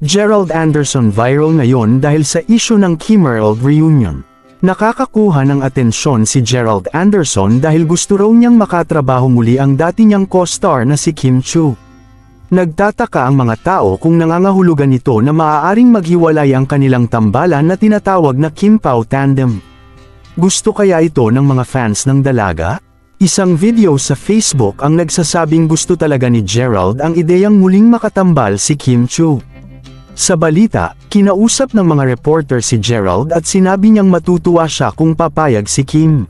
Gerald Anderson viral ngayon dahil sa issue ng Kimmerl reunion. Nakakakuha ng atensyon si Gerald Anderson dahil gusto raw niyang makatrabaho muli ang dati niyang co-star na si Kim Chiu. Nagtataka ang mga tao kung nangangahulugan ito na maaaring maghiwalay ang kanilang tambalan na tinatawag na Kim Pao Tandem. Gusto kaya ito ng mga fans ng dalaga? Isang video sa Facebook ang nagsasabing gusto talaga ni Gerald ang ideyang muling makatambal si Kim Chiu. Sa balita, kinausap ng mga reporter si Gerald at sinabi niyang matutuwa siya kung papayag si Kim.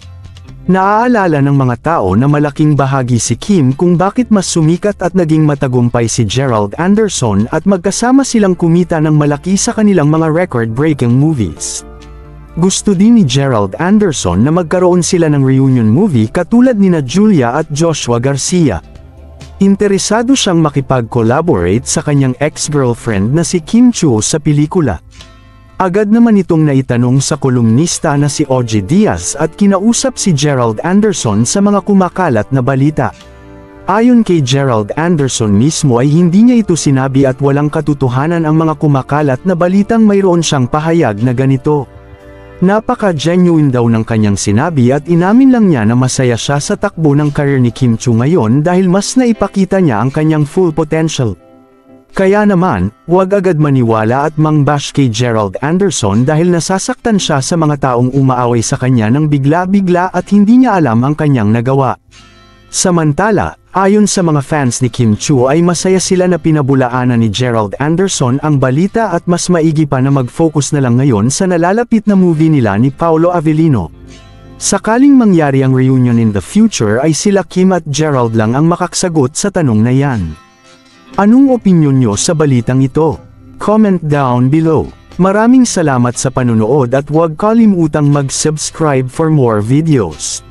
Naaalala ng mga tao na malaking bahagi si Kim kung bakit mas sumikat at naging matagumpay si Gerald Anderson at magkasama silang kumita ng malaki sa kanilang mga record-breaking movies. Gusto din ni Gerald Anderson na magkaroon sila ng reunion movie katulad nina Julia at Joshua Garcia. Interesado siyang makipag-collaborate sa kanyang ex-girlfriend na si Kim Chiu sa pelikula. Agad naman itong naitanong sa kolumnista na si OG Diaz at kinausap si Gerald Anderson sa mga kumakalat na balita. Ayon kay Gerald Anderson mismo ay hindi niya ito sinabi at walang katotohanan ang mga kumakalat na balitang mayroon siyang pahayag na ganito. Napaka-genuine daw ng kanyang sinabi at inamin lang niya na masaya siya sa takbo ng career ni Kim Chiu ngayon dahil mas naipakita niya ang kanyang full potential. Kaya naman, huwag agad maniwala at mangbash kay Gerald Anderson dahil nasasaktan siya sa mga taong umaaway sa kanya ng bigla-bigla at hindi niya alam ang kanyang nagawa. Samantala, ayon sa mga fans ni Kim Chiu ay masaya sila na pinabulaanan ni Gerald Anderson ang balita at mas maigi pa na mag-focus na lang ngayon sa nalalapit na movie nila ni Paolo Avellino. Sakaling mangyari ang reunion in the future ay sila Kim at Gerald lang ang makaksagot sa tanong na yan. Anong opinyon nyo sa balitang ito? Comment down below. Maraming salamat sa panunood at huwag kalimutang mag-subscribe for more videos.